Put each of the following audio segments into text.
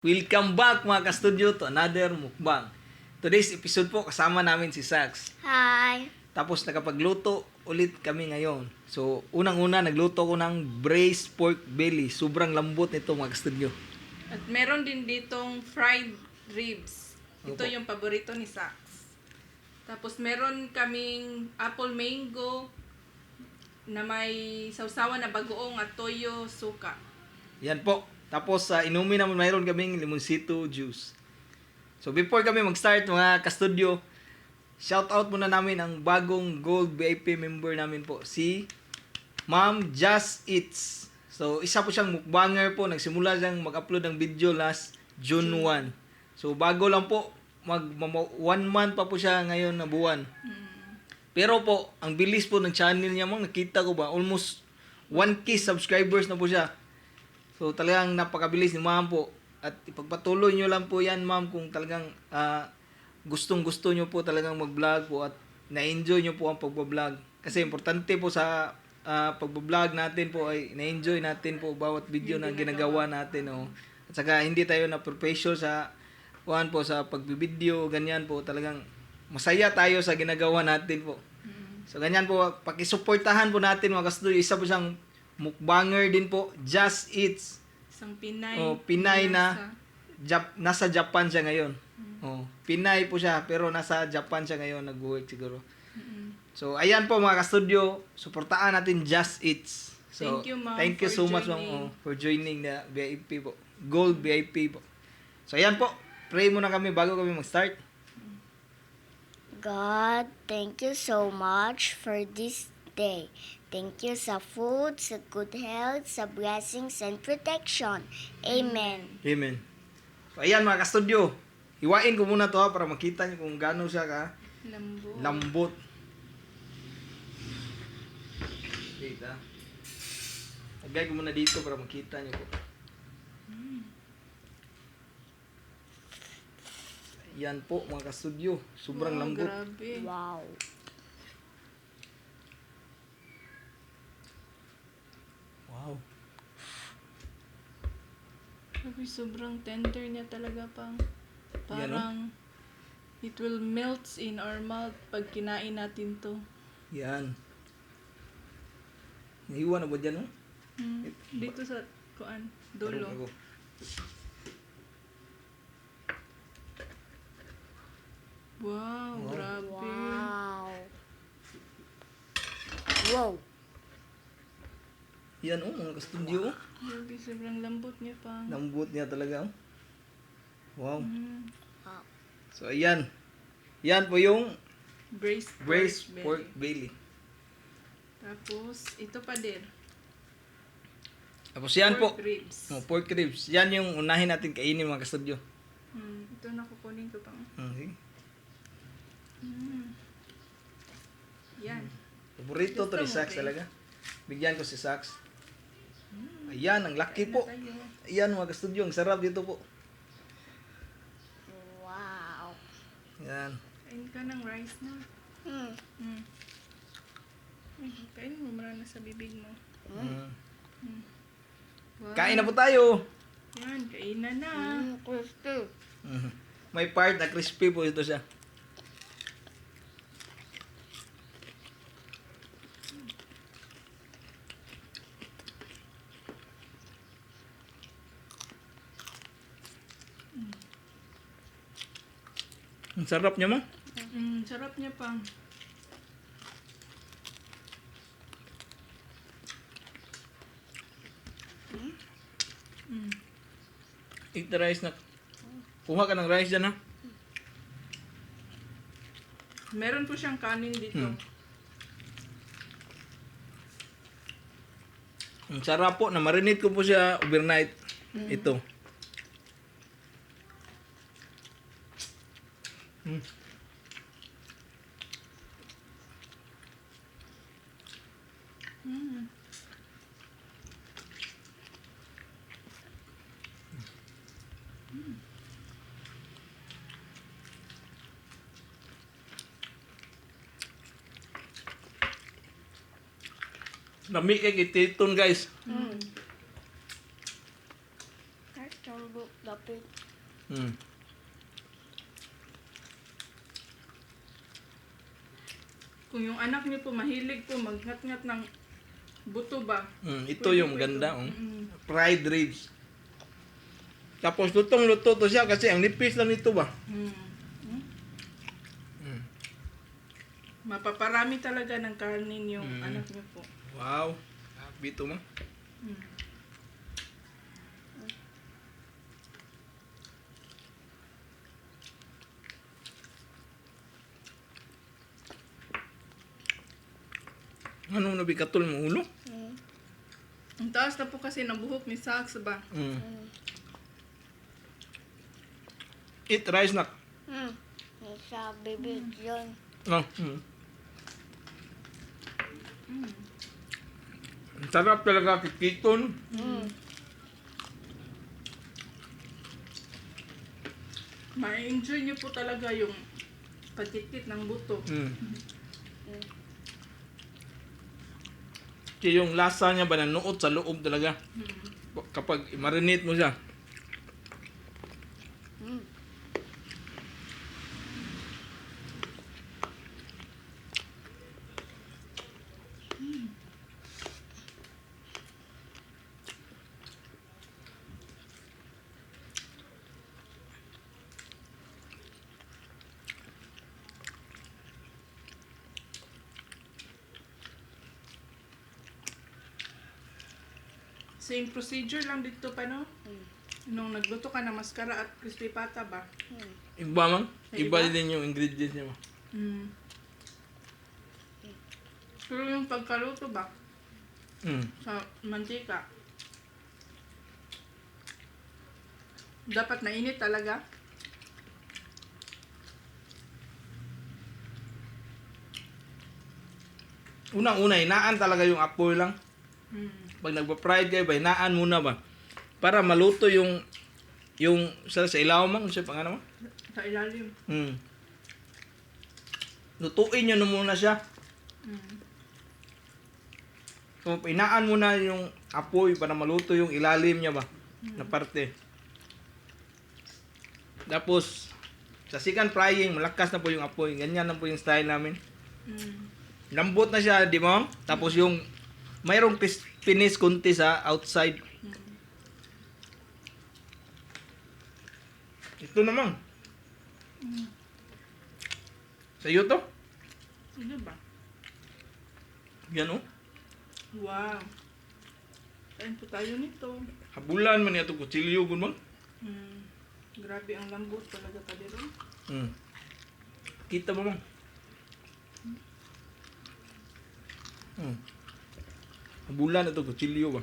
Welcome back mga ka-studio to another mukbang. Today's episode po kasama namin si Sax. Hi. Tapos nakapagluto ulit kami ngayon. So unang-una nagluto ko ng braised pork belly. Sobrang lambot nito mga ka-studio. At meron din ditong fried ribs. Ito Opo. yung paborito ni Sax. Tapos meron kaming apple mango na may sausawan na bagoong at toyo suka. Yan po. Tapos inumin naman mayroon kaming limoncito juice. So before kami mag-start mga ka-studio, shout out muna namin ang bagong Gold VIP member namin po, si Ma'am Just Eats. So isa po siyang mukbanger po, nagsimula siyang mag-upload ng video last June 1. So bago lang po, 1 month pa po siya ngayon na buwan. Pero po, ang bilis po ng channel niya, mang nakita ko ba, almost 1K subscribers na po siya. So talagang napakabilis ni ma'am po. At ipagpatuloy nyo lang po yan ma'am kung talagang gustong-gusto nyo po talagang mag-vlog po at na-enjoy nyo po ang pag-vlog. Kasi importante po sa pag-vlog natin po ay na-enjoy natin po bawat video na ginagawa natin. Oh. At saka hindi tayo na professional sa po sa pagbibideo, ganyan po talagang masaya tayo sa ginagawa natin po. So ganyan po, pakisuportahan po natin mga kastudio. Isa po siyang mukbanger din po, Just Eats. Isang Pinay. Pinay na nasa Japan siya ngayon. Pinay po siya pero nasa Japan siya ngayon nag-work siguro. So ayan po mga kastudio, suportahan natin Just Eats. So Thank you, ma'am, thank you for so much joining. ma'am for joining the VIP po. Gold VIP po. So ayan po, pray muna kami bago kami mag-start. God, thank you so much for this day. Thank you sa food, sa good health, sa blessings and protection. Amen. Amen. So ayan mga kastudio, hiwain ko muna to para makita niyo kung gaano siya ka Lambo. lambot. Wait lagay ko muna dito para makita niyo po. Yan po mga kastudio, sobrang Wow, lambot. Grabe. Wow. Wow. Grabe, sobrang tender niya talaga pang. Yan, Parang it will melt in our mouth pag kinain natin to. Yan. Nahiwa na ba dyan, no? Dito sa kuan, dulo. Tarong ako. Wow, Wow. grabe. Wow. Wow. Yan oh, mga kastudio. Oh. Grabe, sobrang lambot niya pang. Lambot niya talaga. Oh. Wow. Mm. So ayan. Yan po yung Braised braised pork pork belly. Tapos, ito pa din. Tapos yan po. Pork ribs. Pork ribs. Yan yung unahin natin kainin mga kastudio. Ito na kukunin ko pang. Sige. Yan. Paborito to ni Gusto mo, Sax Ray? talaga. Bigyan ko si Sax. Ayan, ang laki po. Kain na tayo. Ayan mga kastudio, ang sarap dito po. Wow. Ayan. Kain ka ng rice na. Hmm. Kain mo muna na sa bibig mo. Wow. Kain na po tayo. Yan, kain na na. Crispy. May part na crispy po ito siya. Ang sarap niya, ma. Sarap niya pang. Eat the rice na. Kuha ka ng rice dyan, ha. Meron po siyang kanin dito. Ang sarap po. Na-marinate ko po siya overnight. Ito. Lami kay kititon guys. Let's talk about the pig. Mm. Kung yung anak niyo po mahilig po magngat-ngat ng buto ba? Ito Pwede yung po ganda. ito. Fried ribs. Tapos lutong-luto to siya kasi ang nipis lang nito ba. Mm. Mm. Mapaparami talaga ng kanin yung anak niyo po. Wow. Happy to, ma. Mm. Anong nabikatol mo ulo? Mm. Ang taas na po kasi ng buhok ni Sax ba? Mm. Eat rice na. Mm. Sa bibig yun. Oh. Ang sarap talaga kikiton. Mm. Ma-enjoy niyo po talaga yung pagkikit ng buto. Kasi yung lasa niya ba nanuot sa loob talaga. Kapag marinate mo siya. Mm. Same procedure lang dito pa, no? Nung nagluto ka ng maskara at crispy pata ba? Mm. Iba man. May Iba iba? din yung ingredients niya. Mm. Pero yung pagkaluto ba sa mantika, dapat mainit talaga. Unang-una, inaan talaga yung apoy lang. Pag nagpa-fried kayo ba, inaan muna ba? Para maluto yung sa ilaw man, ano siya pangano mo? Sa ilalim. Lutuin nyo na muna siya. So, inaan muna yung apoy para maluto yung ilalim niya ba? Na parte. Tapos, sa second frying, malakas na po yung apoy. Ganyan na po yung style namin. Lambot na siya, di mo? Tapos yung mayroong pinis kunti sa outside. Ito naman. Sa iyo to? Ano ba? Yan oh. Wow. Kain po tayo nito. Habulan man ito kutsilyo gun mo. Grabe ang lambot talaga kadiro. Kita mo mo. Habulan ito kutsilyo ba?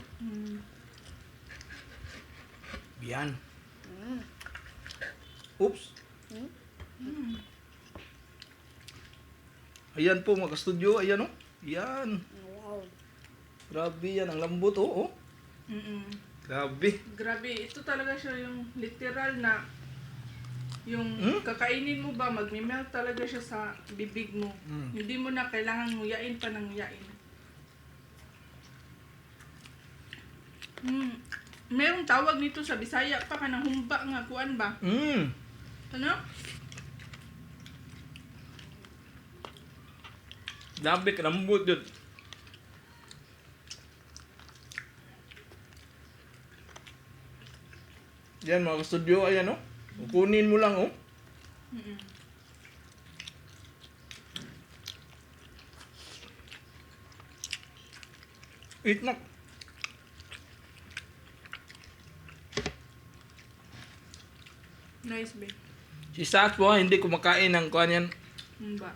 Yan. Oops. Ayan po mga ka-studio. Ayan oh. Yan. Wow. Grabe yan. Ang lambot oh. Grabe. Grabe, ito talaga siya yung literal na yung kakainin mo ba, magme-melt talaga siya sa bibig mo. Hindi mo na kailangan nguyain pa ng nguyain. Merong tawag nito sa Bisaya pa ka ng humba nga, kuan ba? Ano? Grabe, kalambot yun. Yan mga ka-studio. Ayan oh. Kunin mo lang oh. Eat na. Nice, babe. Si Sas po hindi kumakain ng kuan yan. Humba.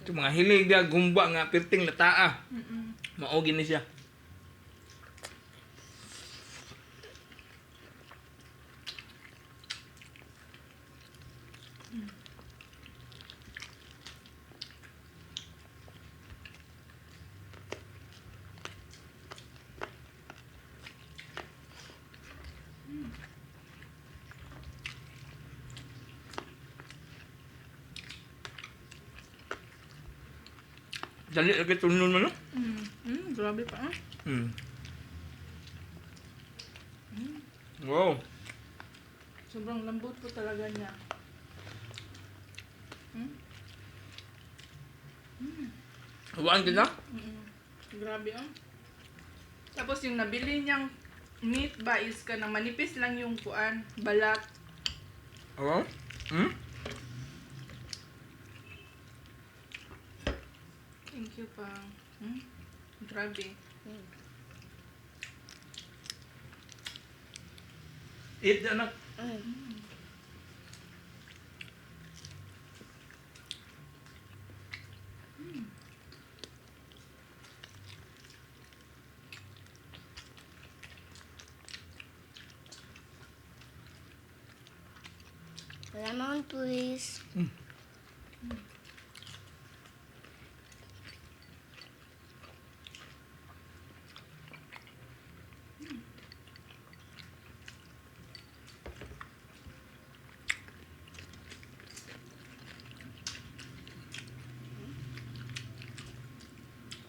Ito mga hilig dia gumba nga pirting lataa. Maogi ni siya. Dali lagi tunon mo, no? Grabe pa ah. Mm. Wow. Sobrang lambot po talaga niya. Huwaan ka na? Grabe ah. Tapos yung nabili niyang meat ba is ka na manipis lang yung kuan, balat. Oo. Hmm? Thank you pa. Grabe. Eat, anak. Lemon, please.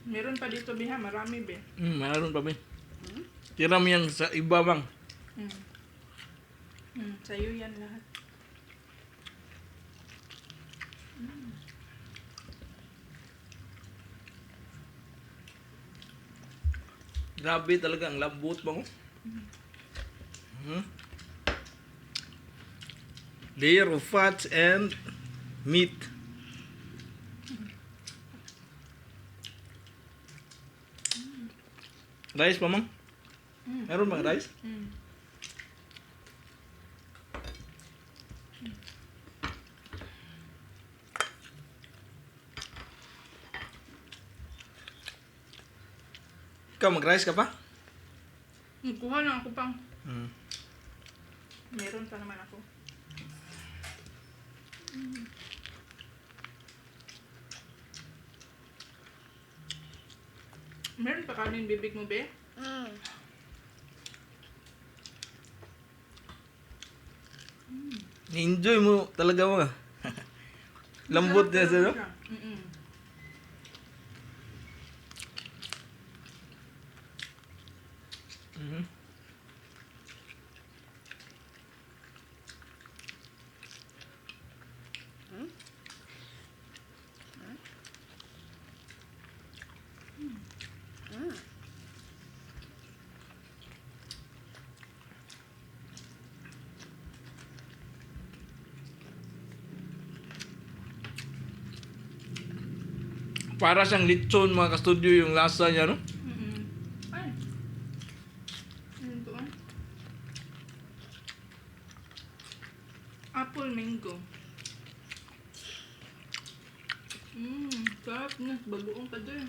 Meron pa dito biha, marami be. Mayroon pa ba? Tiram yan sa iba bang. Sa'yo yan lahat. Grabe talaga ang lambot ba mo? Layer of fats and meat. Rice pa mang? Meron bang rice? Ikaw mag-rice ka pa? Kuha lang ako pang. Hmm. Meron pa naman ako. Meron pa kanin bibig mo be? Enjoy mo talaga mo. Lambot niya sa no? Mhm. Para siyang lechon mga ka-studio yung lasa niya, no? Ay. Ano to ah? Apple mango. Sarap na. Bagoong pa doon.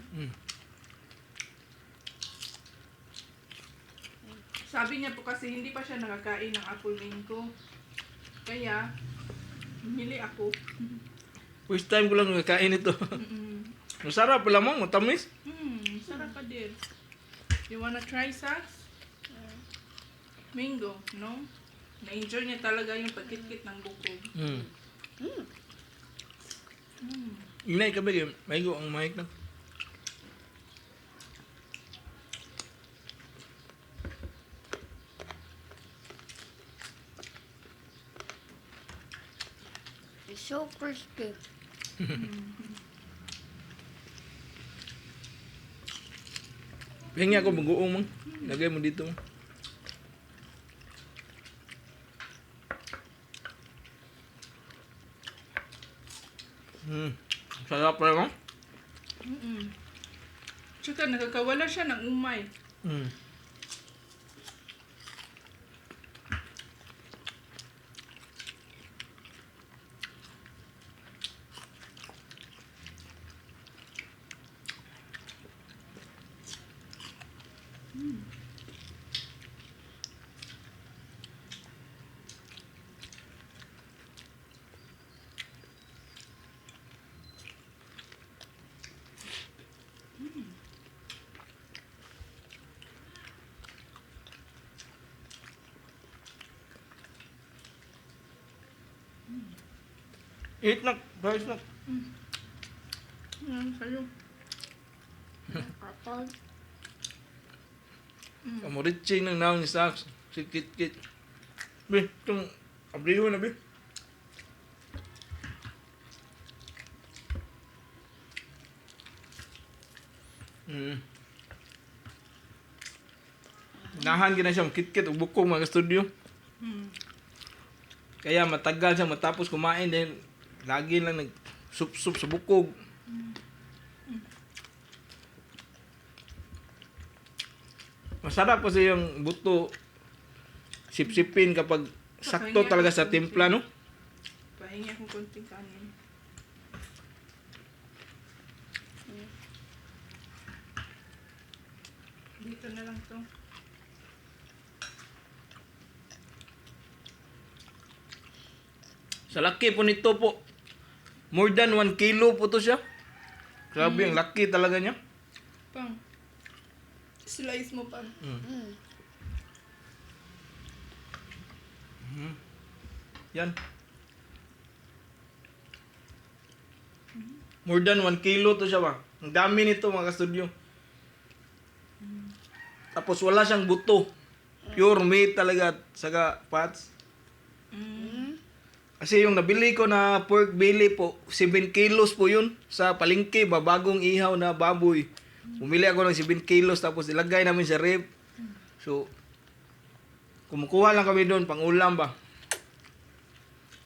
Sabi niya po kasi hindi pa siya nakakain ng apple mango. Kaya, bumili ako. First time ko lang nakain ito. Masarap pala mo, matamis. Sarap pa din. You wanna try Sax? Mango, no? Na-enjoy niya talaga yung pagkit-kit ng bukog. Inay ka ba yun? May go ang mic na. It's so crispy. Hingi ako mag-uong mang. Lagay mo dito. Sarap pala mo. Tsaka nakakawala siya ng umay. Eat na. Guys na. Yan, sa'yo. Atol. Kamuriching ng naon ni Sax. Si Kit-Kit. Be, itong abriho na, be. Nahan gina siya, Kit-Kit, ug bukong mga studio. Mm. Kaya matagal siya matapos kumain dahil lagi lang nag-sup-sup sa bukog. Masarap kasi yung buto sip-sipin kapag sakto talaga sa timpla, no? Pahingi akong konting kanin. Dito na lang to. Sa laki po nito po, more than 1 kilo po to siya. Grabe, ang laki talaga niya. Pang. Slice mo pa. Yan. More than 1 kilo to siya ba. Ang dami nito mga ka-studio. Tapos wala siyang buto. Pure meat talaga, saka fats. Kasi yung nabili ko na pork belly po, 7 kilos po yun sa palengke, bagong ihaw na baboy. Bumili ako ng 7 kilos tapos ilagay namin sa rib. So, kumukuha lang kami doon, pang ulam ba.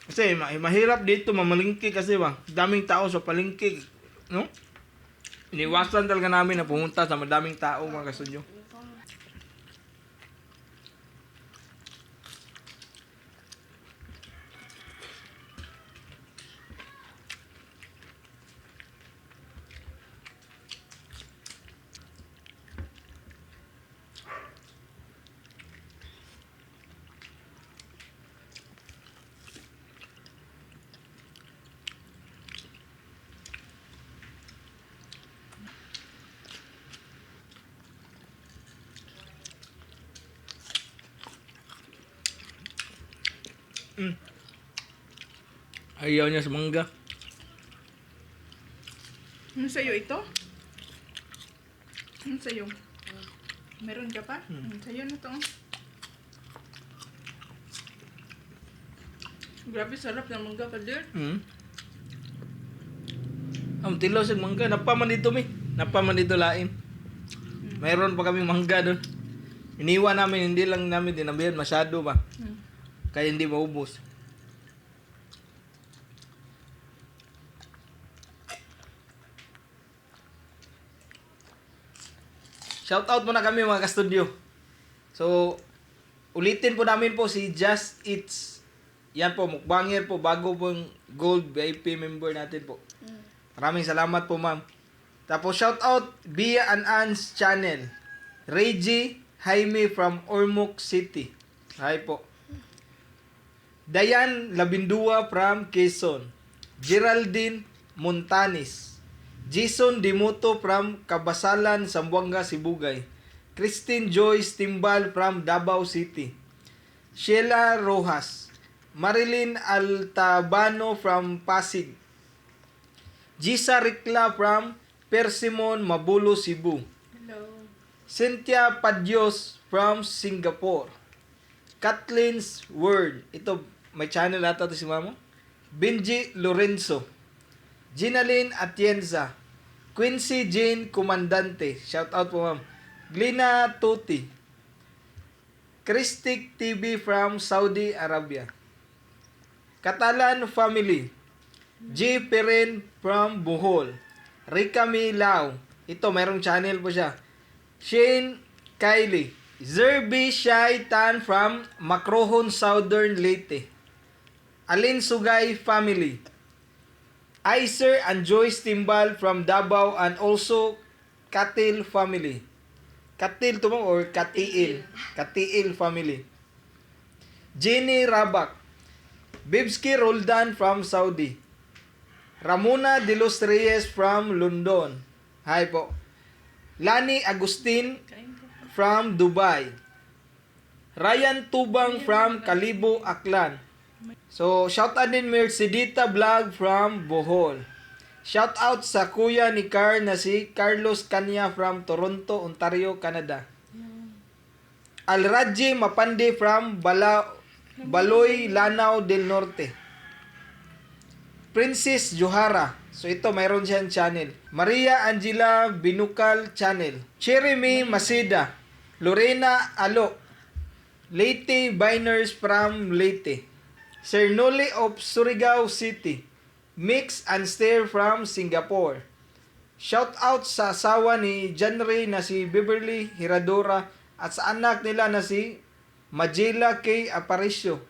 Kasi mahirap dito mamalingki kasi ba, daming tao sa palengke, no? Iniwasan talaga namin na pumunta sa madaming tao mga kasunyo. Ayaw niya sa mangga. Ano sa'yo ito? Ano sa'yo? Meron ka pa? Sa'yo na to. Grabe, sarap ng mangga pa din. Ang tilaw sa mangga, napaman dito mi. Napaman dito lain. Mayroon pa kaming mangga doon. Iniwan namin, hindi lang namin dinabihan masyado ba. Kaya hindi maubos. Shout out muna kami mga ka-studio. So, ulitin po namin po si Just Eats. Yan po, mukbanger po, bago pong Gold VIP member natin po. Maraming salamat po ma'am. Tapos shout out Bia and Ann's channel. Reggie Jaime from Ormoc City. Hi po. Dayan Labindua from Quezon. Geraldine Montanis. Jason Dimuto from Kabasalan, Zamboanga, Sibugay. Christine Joyce Timbal from Davao City. Sheila Rojas. Marilyn Altabano from Pasig. Gisa Ricla from Persimon, Mabulo, Cebu. Hello. Cynthia Padios from Singapore. Kathleen's Word. Ito, may channel ata to si mama. Benji Lorenzo. Ginaline Atienza. Quincy Jane Comandante. Shout out po ma'am. Glina Tuti. Christic TV from Saudi Arabia. Catalan Family. G. Peren from Bohol. Rika Milao. Ito, mayroong channel po siya. Shane Kylie. Zerby Shai Tan from Macrohon, Southern Leyte. Alin Sugay Family. Iser and Joyce Timbal from Davao and also Katil Family. Katil to mo or Katiil? Katiil Family. Jenny Rabak. Bibski Roldan from Saudi. Ramona de los Reyes from London. Hi po. Lani Agustin Kain ka. from Dubai. Ryan Tubang from Kalibo, Aklan. So, shout out din Mercedita Vlog from Bohol. Shout out sa kuya ni Car na si Carlos Kanya from Toronto, Ontario, Canada. Alraji Mapande from Baloy, Lanao del Norte. Princess Johara. So ito, mayroon siyang channel. Maria Angela Binukal channel. Jeremy Maseda. Lorena Alo. Leyte Biners from Leyte. Sir Noli of Surigao City. Mix and Stir from Singapore. Shout out sa asawa ni John Ray na si Beverly Hiradora at sa anak nila na si Majela K. Aparicio.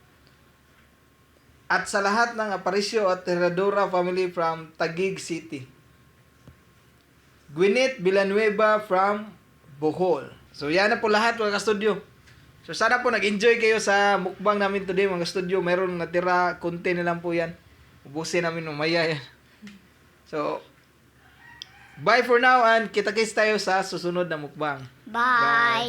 At sa lahat ng Aparicio at Hiradora family from Taguig City. Gwyneth Villanueva from Bohol. So yan na po lahat mga ka-studio. So sana po nag-enjoy kayo sa mukbang namin today mga ka-studio. Mayroon natira, konti na lang po yan. Ubusin namin mamaya yan. So, bye for now and kita-kits tayo sa susunod na mukbang. Bye.